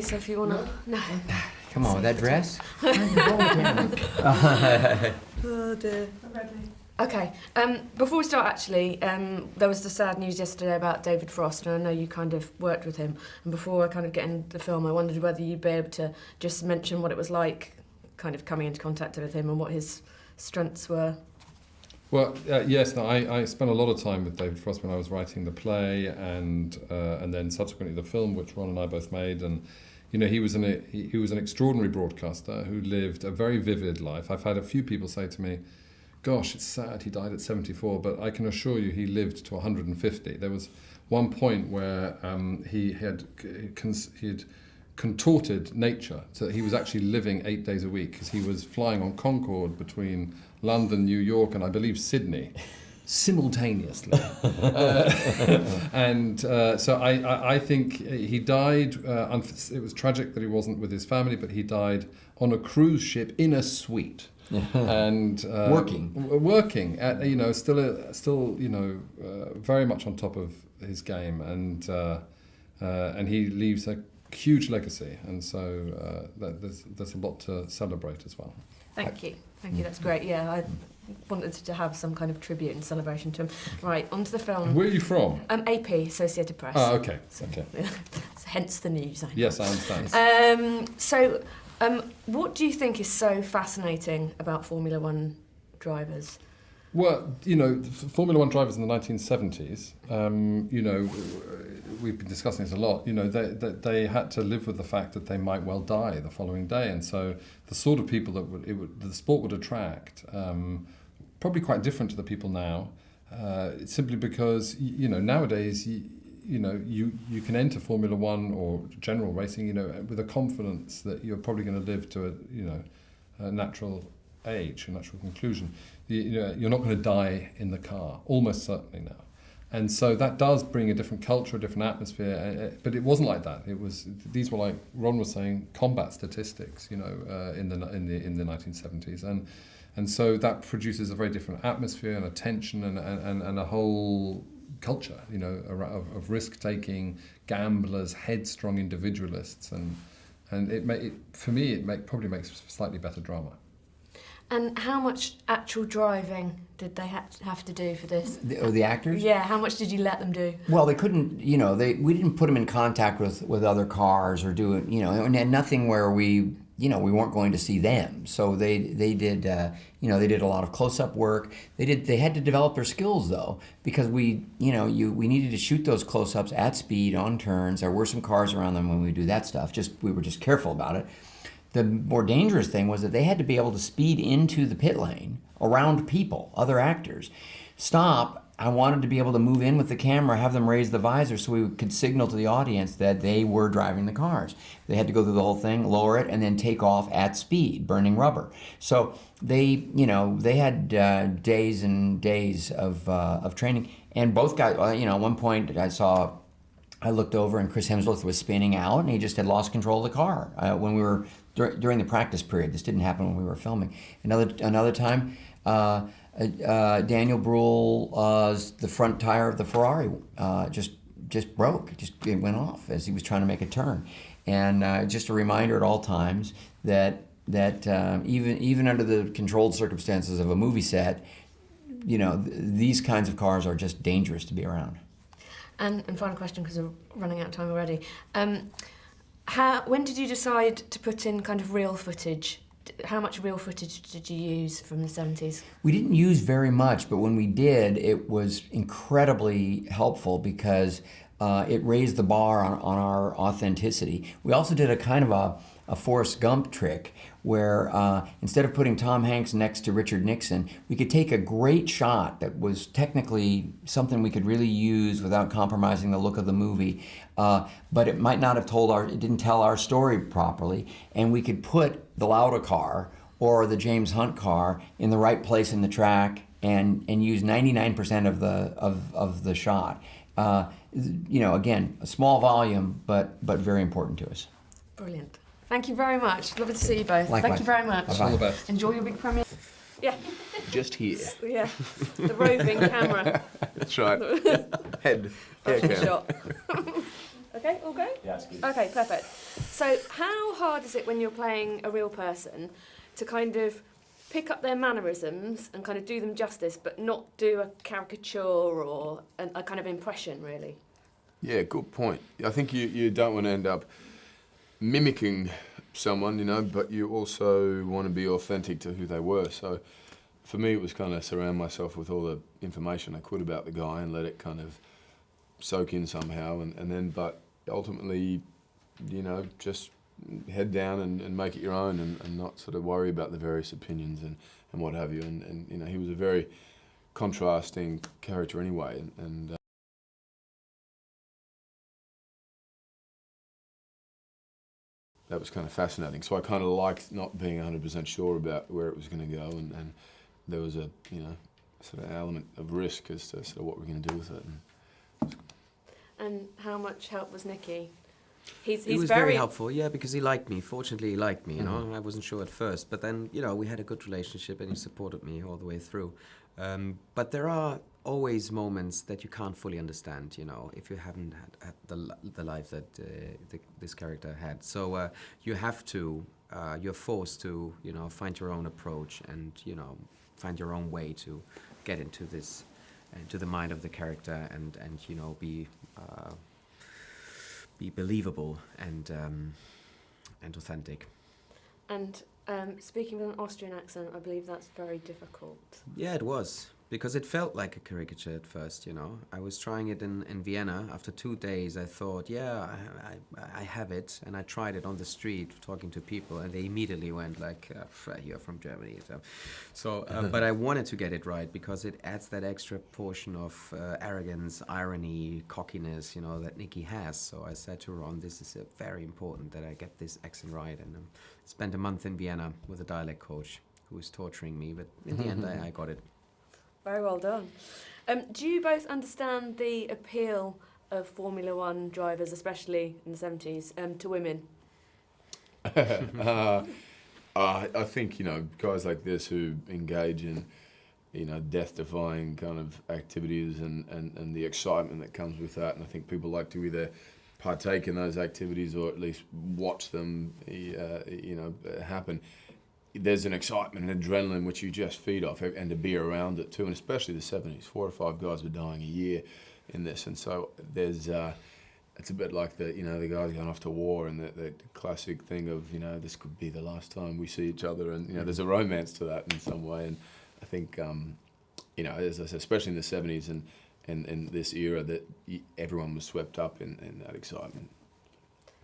So if you want to... No. Come on, with that dress? Oh dear. Okay, before we start actually, there was the sad news yesterday about David Frost, and I know you kind of worked with him, and before I kind of get into the film, I wondered whether you'd be able to just mention what it was like kind of coming into contact with him and what his strengths were. Well, yes, no, I spent a lot of time with David Frost when I was writing the play and then subsequently the film, which Ron and I both made. And you know, he was an extraordinary broadcaster who lived a very vivid life. I've had a few people say to me, "Gosh, it's sad he died at 74," but I can assure you he lived to 150. There was one point where he had contorted nature, so that he was actually living 8 days a week because he was flying on Concorde between London, New York, and I believe Sydney, simultaneously. So I think he died. It was tragic that he wasn't with his family, but he died on a cruise ship in a suite. And working at, you know, still you know, very much on top of his game, and he leaves a huge legacy, and so there's a lot to celebrate as well. Thank you, that's great. Yeah, I wanted to have some kind of tribute and celebration to him. Right, onto the film. Where are you from? AP, Associated Press. Oh, okay. Hence the news. Yes, I understand. What do you think is so fascinating about Formula One drivers? Well, you know, Formula One drivers in the 1970s, you know, we've been discussing this a lot, you know, they had to live with the fact that they might well die the following day. And so the sort of people that the sport would attract, probably quite different to the people now, simply because, you know, nowadays, you know, you can enter Formula One or general racing, you know, with a confidence that you're probably going to live to a natural age, a natural conclusion. You know, you're not going to die in the car, almost certainly now. And so that does bring a different culture, a different atmosphere. But it wasn't like that. These were, like Ron was saying, combat statistics, you know, in the 1970s, and so that produces a very different atmosphere and a tension and a whole culture, you know, of risk-taking gamblers, headstrong individualists, and for me it probably makes slightly better drama. And how much actual driving did they have to do for this? The actors? Yeah, how much did you let them do? Well, they couldn't, you know, we didn't put them in contact with other cars or do it, you know, and nothing where we weren't going to see them. So they did, they did a lot of close-up work. They had to develop their skills though, because we needed to shoot those close-ups at speed on turns. There were some cars around them when we do that stuff. We were just careful about it. The more dangerous thing was that they had to be able to speed into the pit lane around people, other actors. Stop. I wanted to be able to move in with the camera, have them raise the visor so we could signal to the audience that they were driving the cars. They had to go through the whole thing, lower it, and then take off at speed, burning rubber. So they had days and days of training. And both guys, at one point I looked over and Chris Hemsworth was spinning out and he just had lost control of the car when we were during the practice period. This didn't happen when we were filming. Another time, Daniel Bruhl's the front tire of the Ferrari just broke. It went off as he was trying to make a turn. And just a reminder at all times that even under the controlled circumstances of a movie set, you know, these kinds of cars are just dangerous to be around. And final question, because we're running out of time already. When did you decide to put in kind of real footage? How much real footage did you use from the 70s? We didn't use very much, but when we did, it was incredibly helpful because it raised the bar on our authenticity. We also did a kind of a Forrest Gump trick where instead of putting Tom Hanks next to Richard Nixon, we could take a great shot that was technically something we could really use without compromising the look of the movie, but it might not have it didn't tell our story properly, and we could put the Lauda car or the James Hunt car in the right place in the track and use 99% of the shot. Again, a small volume, but very important to us. Brilliant. Thank you very much. Lovely to see you both. Likewise. Thank you very much. Bye-bye. All the best. Enjoy your big premiere. Yeah. Just here. Yeah. The roving camera. That's right. Head. Fashion shot. Okay, all go? Yeah, that's good. Okay, perfect. So how hard is it when you're playing a real person to kind of pick up their mannerisms and kind of do them justice, but not do a caricature or a kind of impression, really? Yeah, good point. I think you don't want to end up mimicking someone, you know, but you also want to be authentic to who they were. So for me, it was kind of surround myself with all the information I could about the guy and let it kind of soak in somehow. And then, but ultimately, you know, just head down and make it your own and not sort of worry about the various opinions and what have you. And you know, he was a very contrasting character anyway. And that was kind of fascinating. So I kind of liked not being 100% sure about where it was going to go, and there was a, you know, sort of element of risk as to sort of what we're going to do with it. And how much help was Nicky? He's He was very helpful, yeah, because he liked me. Fortunately, he liked me, you know. I wasn't sure at first, but then, you know, we had a good relationship and he supported me all the way through. But there are always moments that you can't fully understand, you know, if you haven't had the life that this character had. So you have to, you're forced to, you know, find your own approach and, you know, find your own way to get into this, into the mind of the character and you know, be believable and authentic. And speaking with an Austrian accent, I believe that's very difficult. Yeah, it was, because it felt like a caricature at first, you know. I was trying it in Vienna. After 2 days, I thought, yeah, I have it. And I tried it on the street, talking to people, and they immediately went like, you're from Germany. So but I wanted to get it right, because it adds that extra portion of arrogance, irony, cockiness, you know, that Nicky has. So I said to Ron, this is very important that I get this accent right. And spent a month in Vienna with a dialect coach who was torturing me, but in the end, I got it. Very well done. Do you both understand the appeal of Formula One drivers, especially in the 70s, to women? I think, you know, guys like this who engage in, you know, death-defying kind of activities and the excitement that comes with that, and I think people like to either partake in those activities or at least watch them, you know, happen. There's an excitement and adrenaline which you just feed off, and to be around it too, and especially the 70s. 4 or 5 guys were dying a year in this, and so there's it's a bit like the, you know, the guys going off to war and the classic thing of, you know, this could be the last time we see each other, and you know, there's a romance to that in some way, and I think you know, as I said, especially in the 70s and in this era, that everyone was swept up in that excitement.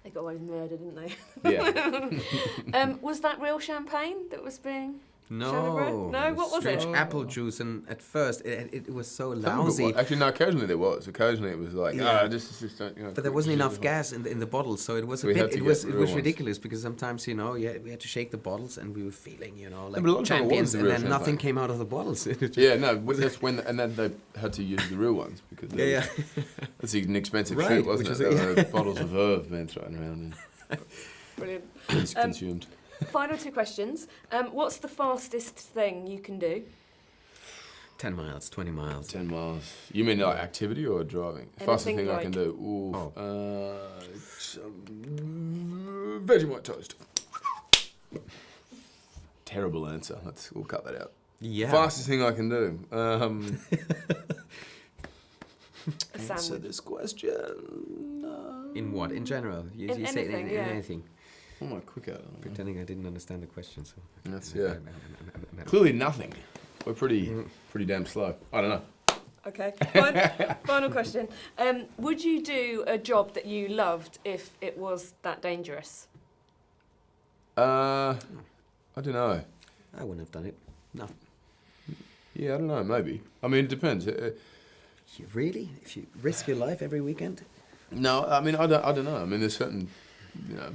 They got away with murder, didn't they? Yeah. Was that real champagne that was being No. shown around? No, what was it? Strange apple juice, and at first it was so Some of it lousy. was. Actually, no, occasionally there was. Occasionally it was like, Yeah. just don't, you know. But there wasn't enough gas in the bottles, so it was a We had bit. to It was get real ones. ridiculous, because sometimes, you know, we had to shake the bottles, and we were feeling, you know, like but a lot of time it was champions, the and real then nothing champagne. came out of the bottles. Yeah, no, that's when, and then they had to use the real ones because Yeah. that's an expensive Right, shit, wasn't which it? was- There were bottles of Verve being thrown around Brilliant. and consumed. Final 2 questions. What's the fastest thing you can do? 10 miles, 20 miles. 10 miles. You mean like activity or driving? The fastest Anything thing I like- can do. Ooh, Oh. it's, Vegemite toast. Terrible answer. We'll cut that out. Yeah. Fastest thing I can do. A Answer sandwich. this question. In what? In general? You In say anything, in yeah. anything. What am I quick at? I don't know. Pretending I didn't understand the question. So. That's, yeah. Clearly nothing. We're pretty damn slow. I don't know. Okay. Final question. Would you do a job that you loved if it was that dangerous? I don't know. I wouldn't have done it. No. Yeah, I don't know. Maybe. I mean, it depends. Really? If you risk your life every weekend? No, I mean, I don't know. I mean, there's certain, you know.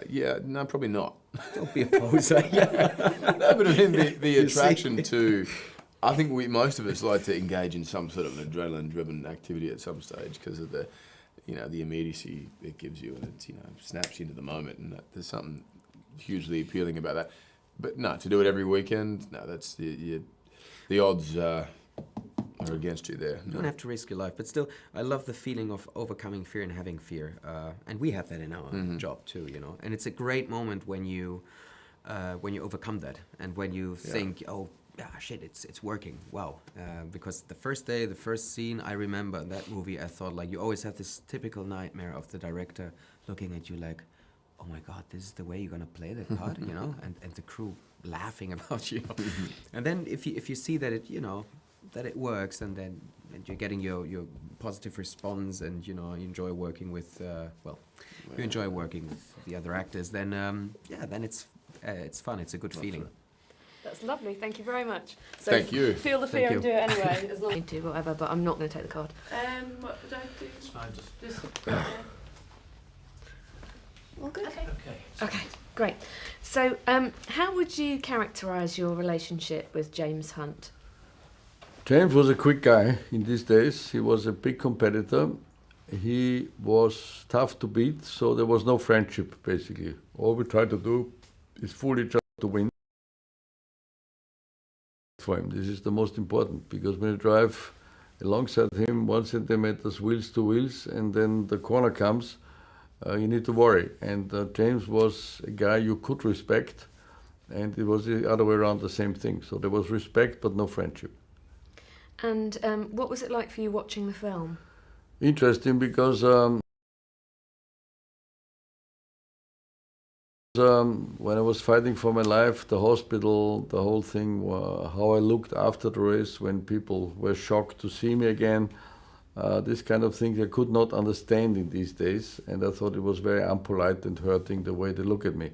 Yeah, no, probably not. Don't be a poser. No, but I mean, the You attraction see? to, I think most of us like to engage in some sort of an adrenaline-driven activity at some stage because of the, you know, the immediacy it gives you, and it, you know, snaps you into the moment, and there's something hugely appealing about that. But no, to do it every weekend, no, that's the odds are against you there. You don't have to risk your life, but still, I love the feeling of overcoming fear and having fear, and we have that in our job too, you know. And it's a great moment when you overcome that, and when you think, oh, yeah, shit, it's working, wow. Because the first day, the first scene, I remember that movie, I thought, like, you always have this typical nightmare of the director looking at you like, oh my God, this is the way you're gonna play that part, you know, and the crew laughing about you. And then if you see that it, you know, that it works, and then you're getting your positive response, and you know you enjoy working with you enjoy working with the other actors, then then it's fun. It's a good feeling. That's lovely. Thank you very much. So Thank you. Feel the Thank fear and you. do it anyway. As long as do whatever, but I'm not going to take the card. What would I do? It's fine, Just All good. okay. Okay, great. So, how would you characterise your relationship with James Hunt? James was a quick guy in these days. He was a big competitor. He was tough to beat, so there was no friendship, basically. All we tried to do is fool each other to win. For him, this is the most important, because when you drive alongside him 1 centimeter wheels to wheels, and then the corner comes, you need to worry. And James was a guy you could respect, and it was the other way around, the same thing. So there was respect, but no friendship. And what was it like for you watching the film? Interesting, because when I was fighting for my life, the hospital, the whole thing, how I looked after the race, when people were shocked to see me again, this kind of thing I could not understand in these days, and I thought it was very unpolite and hurting the way they look at me.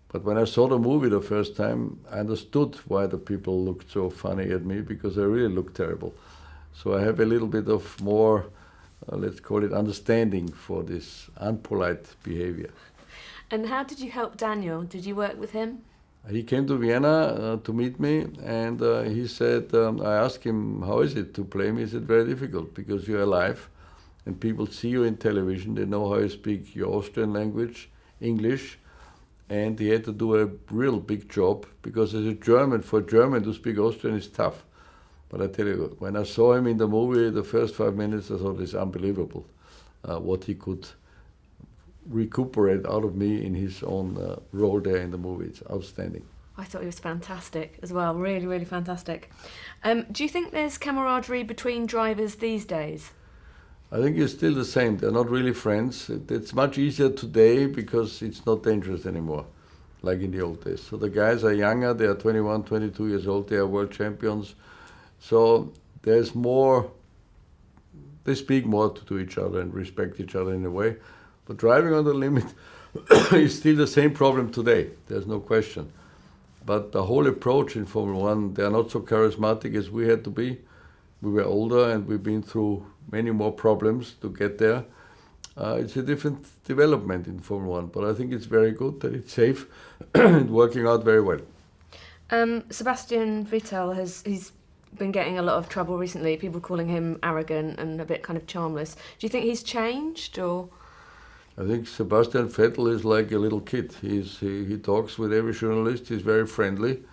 But when I saw the movie the first time, I understood why the people looked so funny at me, because I really looked terrible. So I have a little bit of more, let's call it, understanding for this unpolite behavior. And how did you help Daniel? Did you work with him? He came to Vienna to meet me, and he said, I asked him, how is it to play me? He said, very difficult, because you're alive, and people see you in television, they know how you speak your Austrian language, English, and he had to do a real big job, because as a German, for a German to speak Austrian is tough. But I tell you, when I saw him in the movie, the first 5 minutes, I thought it's unbelievable what he could recuperate out of me in his own role there in the movie. It's outstanding. I thought he was fantastic as well, really, really fantastic. Do you think there's camaraderie between drivers these days? I think it's still the same. They're not really friends. It's much easier today because it's not dangerous anymore, like in the old days. So the guys are younger, they are 21, 22 years old, they are world champions. So there's more, they speak more to each other and respect each other in a way. But driving on the limit is still the same problem today, there's no question. But the whole approach in Formula One, they are not so charismatic as we had to be. We were older and we've been through many more problems to get there. It's a different development in Formula One, but I think it's very good that it's safe and working out very well. Sebastian Vettel he's been getting a lot of trouble recently, people calling him arrogant and a bit kind of charmless. Do you think he's changed, or...? I think Sebastian Vettel is like a little kid. He talks with every journalist. He's very friendly.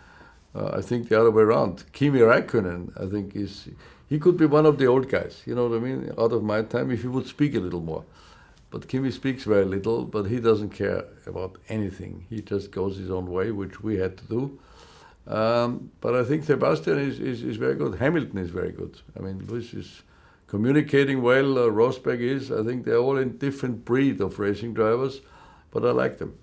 I think the other way around. Kimi Räikkönen, I think, he could be one of the old guys. You know what I mean? Out of my time, if he would speak a little more. But Kimi speaks very little, but he doesn't care about anything. He just goes his own way, which we had to do. But I think Sebastian is very good. Hamilton is very good. I mean, Lewis is communicating well, Rosberg is. I think they're all in different breed of racing drivers, but I like them.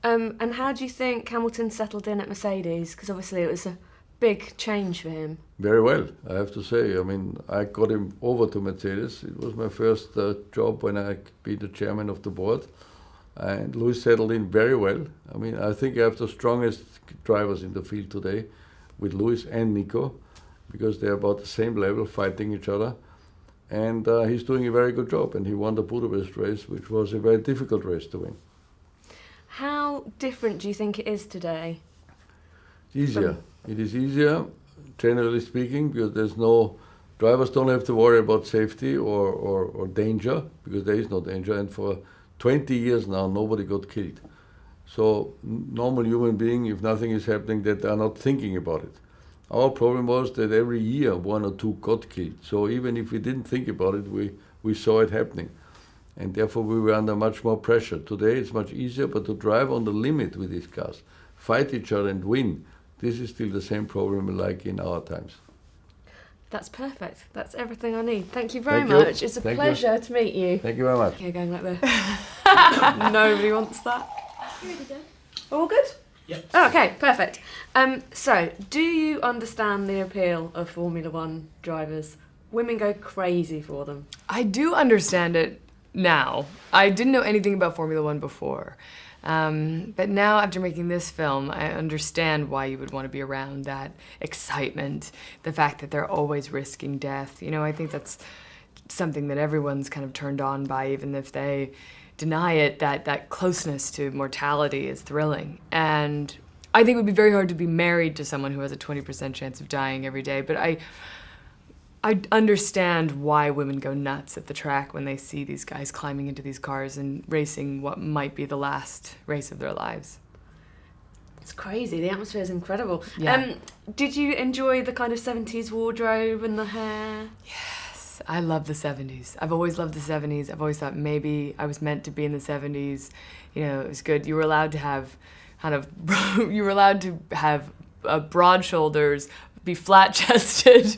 And how do you think Hamilton settled in at Mercedes? Because obviously it was a big change for him. Very well, I have to say. I mean, I got him over to Mercedes. It was my first job when I became the chairman of the board. And Lewis settled in very well. I mean, I think I have the strongest drivers in the field today with Lewis and Nico, because they're about the same level, fighting each other. And he's doing a very good job, and he won the Budapest race, which was a very difficult race to win. How different do you think it is today? Easier. It is easier, generally speaking, because drivers don't have to worry about safety or danger, because there is no danger, and for 20 years now, nobody got killed. So normal human being, if nothing is happening, that they are not thinking about it. Our problem was that every year 1 or 2 got killed. So even if we didn't think about it, we saw it happening. And therefore we were under much more pressure. Today it's much easier, but to drive on the limit with these cars, fight each other and win, this is still the same problem like in our times. That's perfect. That's everything I need. Thank you very Thank you. much. It's a Thank you. pleasure to meet you. Thank you very much. Yeah, going like this. Nobody wants that. All good? Yep. Oh, okay, perfect. So, do you understand the appeal of Formula One drivers? Women go crazy for them. I do understand it now. I didn't know anything about Formula One before. But now, after making this film, I understand why you would want to be around that excitement, the fact that they're always risking death. You know, I think that's something that everyone's kind of turned on by, even if they deny it, that closeness to mortality is thrilling. And I think it would be very hard to be married to someone who has a 20% chance of dying every day, but I understand why women go nuts at the track when they see these guys climbing into these cars and racing what might be the last race of their lives. It's crazy. The atmosphere is incredible. Yeah. Did you enjoy the kind of 70s wardrobe and the hair? Yes, I love the 70s. I've always loved the 70s. I've always thought maybe I was meant to be in the 70s. You know, it was good. You were allowed to have broad shoulders, be flat-chested,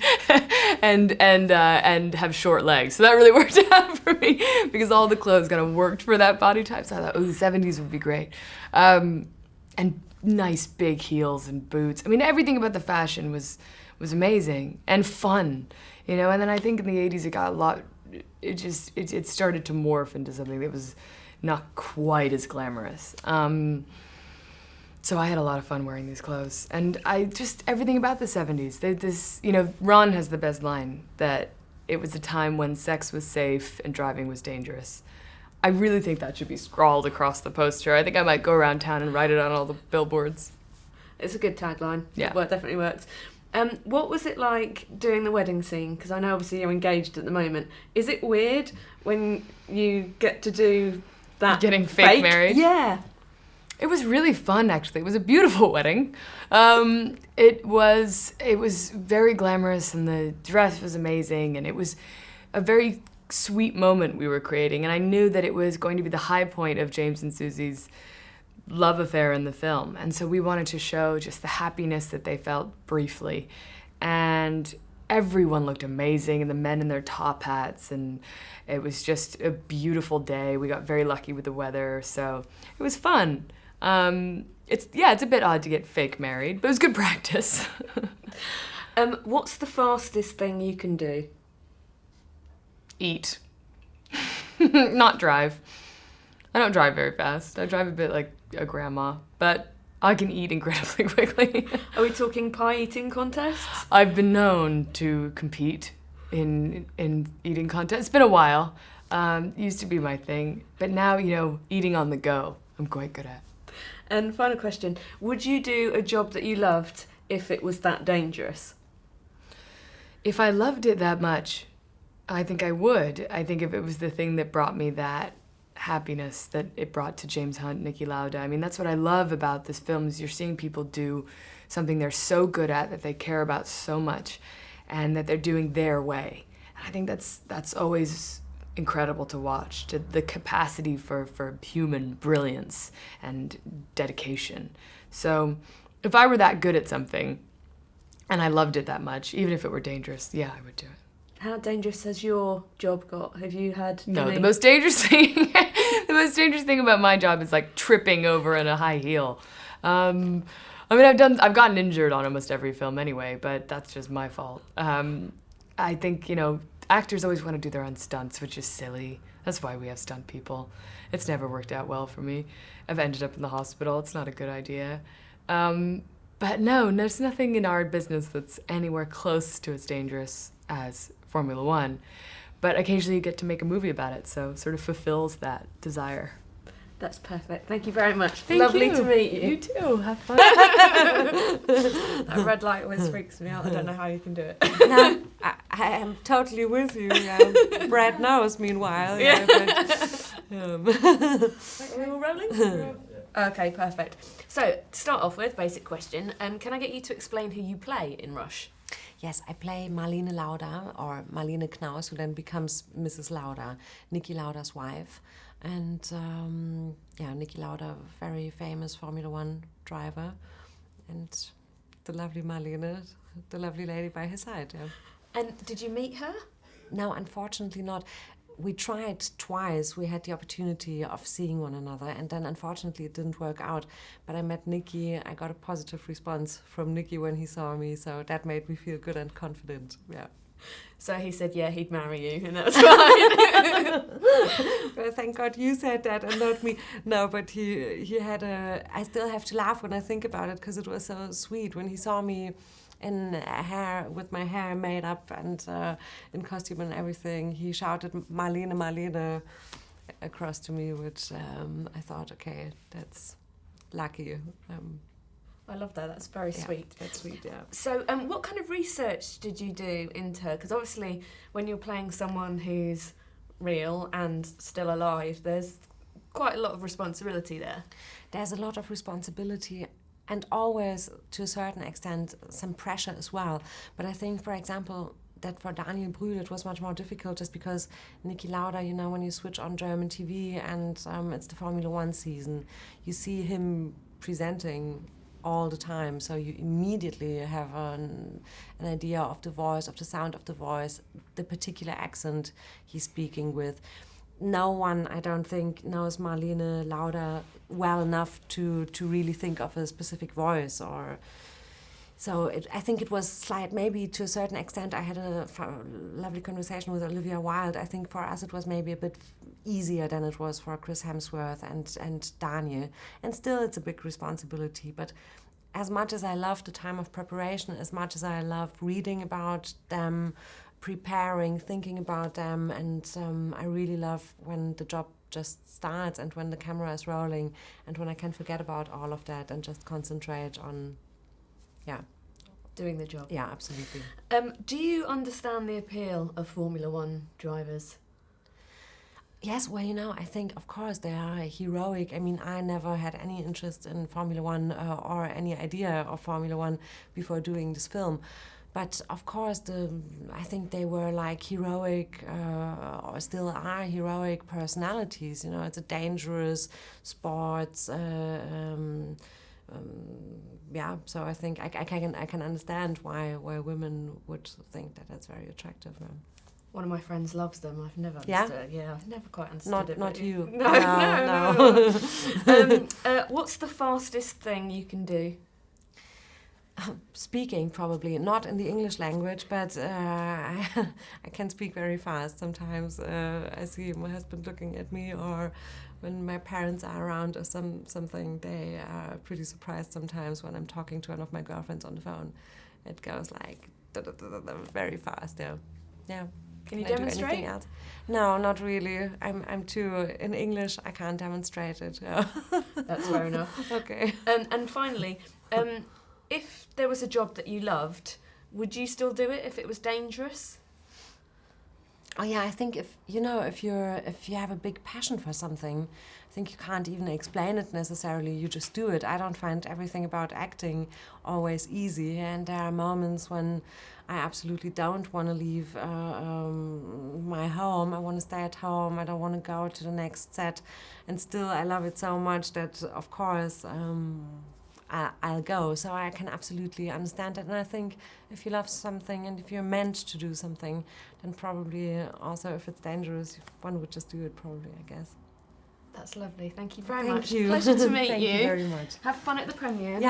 and have short legs. So that really worked out for me because all the clothes kind of worked for that body type. So I thought, oh, the 70s would be great. And nice big heels and boots. I mean, everything about the fashion was amazing and fun, you know. And then I think in the 80s it got a lot. It started to morph into something that was not quite as glamorous. So I had a lot of fun wearing these clothes, and everything about the 70s. You know, Ron has the best line that it was a time when sex was safe and driving was dangerous. I really think that should be scrawled across the poster. I think I might go around town and write it on all the billboards. It's a good tagline. Yeah. Well, it definitely works. What was it like doing the wedding scene? Because I know obviously you're engaged at the moment. Is it weird when you get to do that? Getting fake married? Yeah. It was really fun, actually. It was a beautiful wedding. It was very glamorous, and the dress was amazing, and it was a very sweet moment we were creating, and I knew that it was going to be the high point of James and Susie's love affair in the film, and so we wanted to show just the happiness that they felt briefly, and everyone looked amazing, and the men in their top hats, and it was just a beautiful day. We got very lucky with the weather, so it was fun. It's a bit odd to get fake married, but it was good practice. What's the fastest thing you can do? Eat. Not drive. I don't drive very fast. I drive a bit like a grandma, but I can eat incredibly quickly. Are we talking pie eating contests? I've been known to compete in eating contests. It's been a while. Used to be my thing, but now, you know, eating on the go, I'm quite good at. And final question, would you do a job that you loved if it was that dangerous? If I loved it that much, I think I would. I think if it was the thing that brought me that happiness that it brought to James Hunt, Niki Lauda. I mean, that's what I love about this film, is you're seeing people do something they're so good at, that they care about so much, and that they're doing their way. And I think that's always incredible to watch, to the capacity for human brilliance and dedication. So if I were that good at something and I loved it that much, even if it were dangerous, yeah, I would do it. How dangerous has your job got? Have you had No, any... the most dangerous thing about my job is like tripping over in a high heel. I mean, I've gotten injured on almost every film anyway, but that's just my fault. I think, you know, actors always want to do their own stunts, which is silly. That's why we have stunt people. It's never worked out well for me. I've ended up in the hospital. It's not a good idea. But no, there's nothing in our business that's anywhere close to as dangerous as Formula One. But occasionally you get to make a movie about it, so it sort of fulfills that desire. That's perfect. Thank you very much. Thank Lovely you. to meet you. You too. Have fun. That red light always freaks me out. I don't know how you can do it. No, I am totally with you. Brad knows, meanwhile. Yeah. But, Are we all rolling? Okay, perfect. So, to start off with, basic question. Can I get you to explain who you play in Rush? Yes, I play Marlene Lauda, or Marlene Knaus, who then becomes Mrs. Lauda, Niki Lauda's wife. And Niki Lauda, very famous Formula One driver. And the lovely Marlene, the lovely lady by his side. Yeah. And did you meet her? No, unfortunately not. We tried twice. We had the opportunity of seeing one another, and then unfortunately it didn't work out. But I met Nikki. I got a positive response from Nikki when he saw me, so that made me feel good and confident. Yeah. So he said, yeah, he'd marry you, and that was fine. Well, thank God you said that and not me. No, but he had a... I still have to laugh when I think about it, because it was so sweet when he saw me in hair, with my hair made up and in costume and everything. He shouted Marlene, Marlene across to me, which I thought, okay, that's lucky. I love that. That's very sweet. That's sweet, yeah. So, what kind of research did you do into her? Because obviously, when you're playing someone who's real and still alive, there's quite a lot of responsibility there. There's a lot of responsibility, and always, to a certain extent, some pressure as well. But I think, for example, that for Daniel Brühl it was much more difficult, just because Niki Lauda, you know, when you switch on German TV and it's the Formula One season, you see him presenting all the time, so you immediately have an idea of the voice, of the sound of the voice, the particular accent he's speaking with. No one, I don't think, knows Marlene Lauda well enough to really think of a specific voice. Or so I think it was slight, maybe to a certain extent. I had a lovely conversation with Olivia Wilde. I think for us it was maybe a bit easier than it was for Chris Hemsworth and Daniel. And still it's a big responsibility. But as much as I love the time of preparation, as much as I love reading about them, preparing, thinking about them, and I really love when the job just starts and when the camera is rolling and when I can forget about all of that and just concentrate on, doing the job. Yeah, absolutely. Do you understand the appeal of Formula One drivers? Yes, well, you know, I think, of course, they are heroic. I mean, I never had any interest in Formula One or any idea of Formula One before doing this film. But, of course, I think they were like heroic, or still are heroic personalities. You know, it's a dangerous sport. So I think I can understand why women would think that that's very attractive. One of my friends loves them. I've never Yeah? understood. Yeah, I've never quite understood it. Not but- you. No. What's the fastest thing you can do? Speaking, probably not in the English language, but I can speak very fast. Sometimes I see my husband looking at me, or when my parents are around or something, they are pretty surprised sometimes when I'm talking to one of my girlfriends on the phone. It goes like very fast. Yeah. Can you I do demonstrate? anything else? No, not really. I'm too in English. I can't demonstrate it. Yeah. That's fair enough. Okay. And finally, if there was a job that you loved, would you still do it if it was dangerous? Oh yeah, I think if you have a big passion for something, I think you can't even explain it necessarily. You just do it. I don't find everything about acting always easy, and there are moments when I absolutely don't want to leave my home. I want to stay at home. I don't want to go to the next set, and still I love it so much that, of course, I'll go. So I can absolutely understand that. And I think if you love something and if you're meant to do something, then probably also if it's dangerous, one would just do it probably, I guess. That's lovely. Thank you very Thank much. you. Pleasure to meet Thank you very much. Have fun at the premiere. Yeah.